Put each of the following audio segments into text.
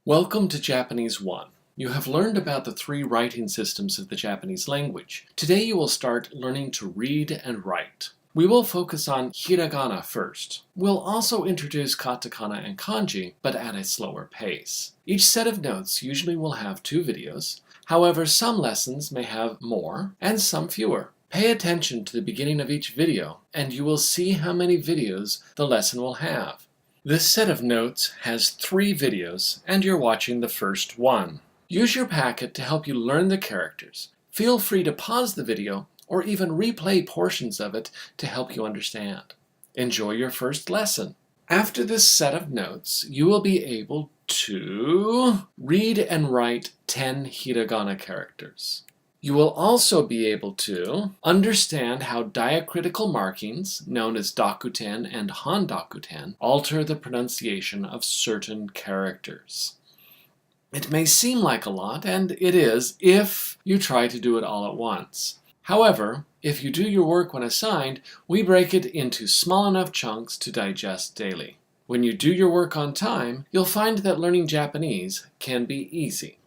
Welcome to Japanese 1. You have learned about the three writing systems of the Japanese language. Today you will start learning to read and write. We will focus on hiragana first. We'll also introduce katakana and kanji, but at a slower pace. Each set of notes usually will have 2 videos. However, some lessons may have more and some fewer. Pay attention to the beginning of each video, and you will see how many videos the lesson will have. This set of notes has 3 videos, and you're watching the first one. Use your packet to help you learn the characters. Feel free to pause the video or even replay portions of it to help you understand. Enjoy your first lesson. After this set of notes, you will be able to read and write 10 hiragana characters. You will also be able to understand how diacritical markings, known as dakuten and handakuten, alter the pronunciation of certain characters. It may seem like a lot, and it is if you try to do it all at once. However, if you do your work when assigned, we break it into small enough chunks to digest daily. When you do your work on time, you'll find that learning Japanese can be easy.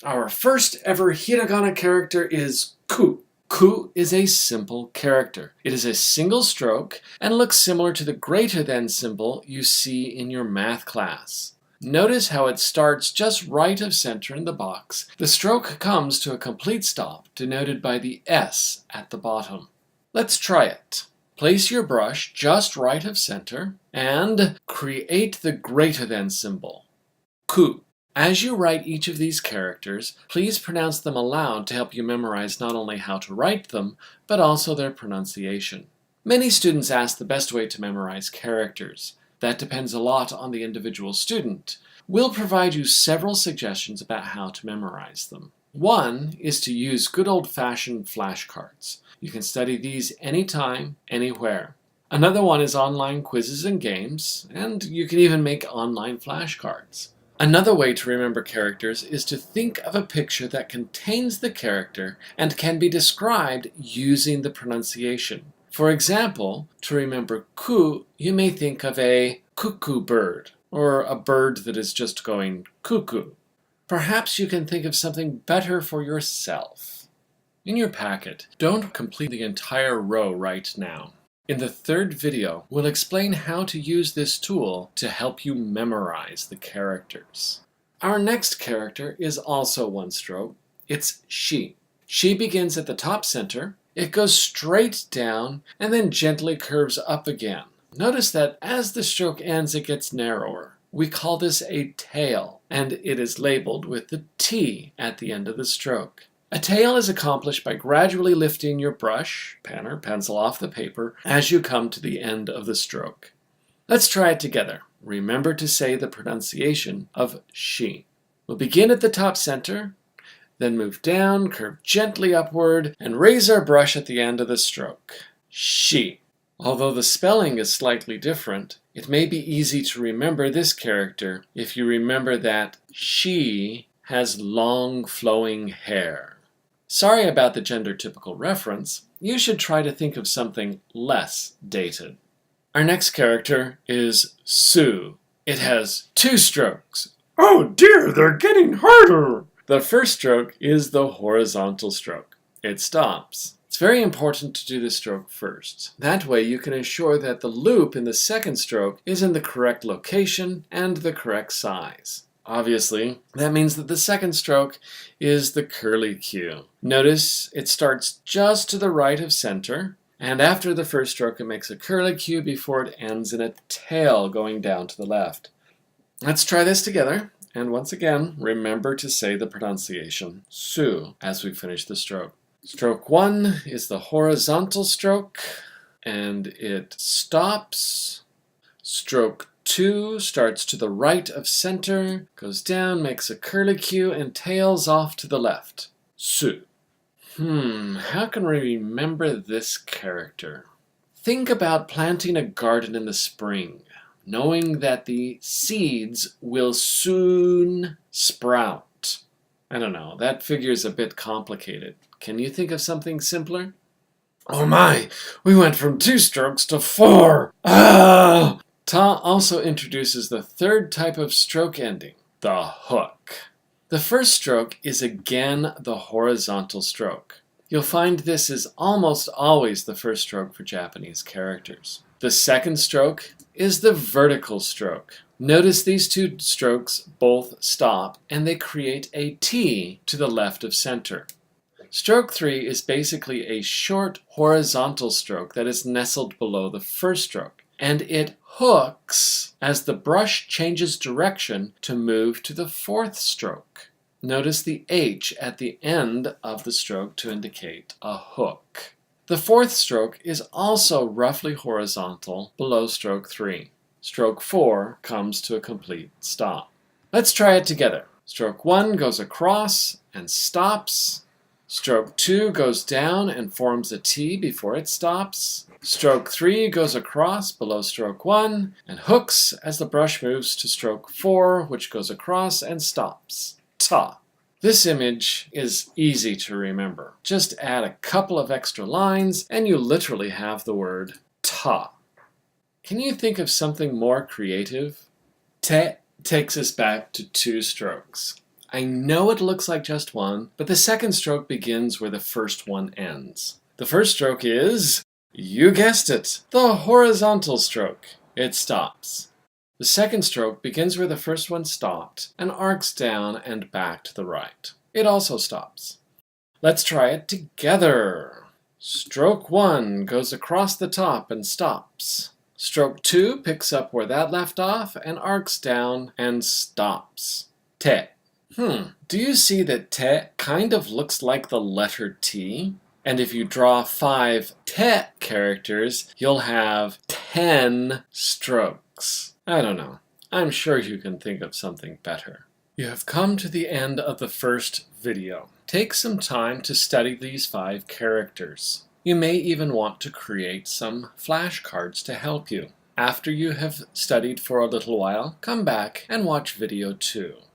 Our first ever hiragana character is ku. Ku is a simple character. It is a single stroke and looks similar to the greater than symbol you see in your math class. Notice how it starts just right of center in the box. The stroke comes to a complete stop, denoted by the S at the bottom. Let's try it. Place your brush just right of center and create the greater than symbol. Ku. As you write each of these characters, please pronounce them aloud to help you memorize not only how to write them, but also their pronunciation. Many students ask the best way to memorize characters. That depends a lot on the individual student. We'll provide you several suggestions about how to memorize them. One is to use good old-fashioned flashcards. You can study these anytime, anywhere. Another one is online quizzes and games, and you can even make online flashcards. Another way to remember characters is to think of a picture that contains the character and can be described using the pronunciation. For example, to remember ku, you may think of a cuckoo bird, or a bird that is just going cuckoo. Perhaps you can think of something better for yourself. In your packet, don't complete the entire row right now. In the 3rd video, we'll explain how to use this tool to help you memorize the characters. Our next character is also one stroke. It's she. She begins at the top center, it goes straight down, and then gently curves up again. Notice that as the stroke ends, it gets narrower. We call this a tail, and it is labeled with the T at the end of the stroke. A tail is accomplished by gradually lifting your brush, pen or pencil off the paper as you come to the end of the stroke. Let's try it together. Remember to say the pronunciation of she. We'll begin at the top center, then move down, curve gently upward, and raise our brush at the end of the stroke. She. Although the spelling is slightly different, it may be easy to remember this character if you remember that she has long flowing hair. Sorry about the gender-typical reference. You should try to think of something less dated. Our next character is Su. It has 2 strokes. Oh dear, they're getting harder! The first stroke is the horizontal stroke. It stops. It's very important to do the stroke first. That way you can ensure that the loop in the second stroke is in the correct location and the correct size. Obviously, that means that the second stroke is the curly Q. Notice it starts just to the right of center, and after the first stroke it makes a curly Q before it ends in a tail going down to the left. Let's try this together, and once again, remember to say the pronunciation Su as we finish the stroke. Stroke 1 is the horizontal stroke, and it stops. Stroke 2 starts to the right of center, goes down, makes a curly Q, and tails off to the left. Su. How can we remember this character? Think about planting a garden in the spring, knowing that the seeds will soon sprout. I don't know, that figure's a bit complicated. Can you think of something simpler? Oh my, we went from 2 strokes to 4! Ah! Ta also introduces the 3rd type of stroke ending, the the hook. The first stroke is again the horizontal stroke. You'll find this is almost always the first stroke for Japanese characters. The second stroke is the vertical stroke. Notice these two strokes both stop and they create a T to the left of center. Stroke 3 is basically a short horizontal stroke that is nestled below the first stroke, and it hooks as the brush changes direction to move to the fourth stroke. Notice the H at the end of the stroke to indicate a hook. The fourth stroke is also roughly horizontal below stroke 3. Stroke 4 comes to a complete stop. Let's try it together. Stroke 1 goes across and stops. Stroke 2 goes down and forms a T before it stops. Stroke 3 goes across below stroke 1 and hooks as the brush moves to stroke 4, which goes across and stops. Ta. This image is easy to remember. Just add a couple of extra lines and you literally have the word ta. Can you think of something more creative? Te takes us back to 2 strokes. I know it looks like just one, but the second stroke begins where the first one ends. The first stroke is, you guessed it, the horizontal stroke. It stops. The second stroke begins where the first one stopped and arcs down and back to the right. It also stops. Let's try it together. Stroke 1 goes across the top and stops. Stroke 2 picks up where that left off and arcs down and stops. Te. Do you see that te kind of looks like the letter T? And if you draw 5 te characters, you'll have 10 strokes. I don't know. I'm sure you can think of something better. You have come to the end of the first video. Take some time to study these 5 characters. You may even want to create some flashcards to help you. After you have studied for a little while, come back and watch video 2.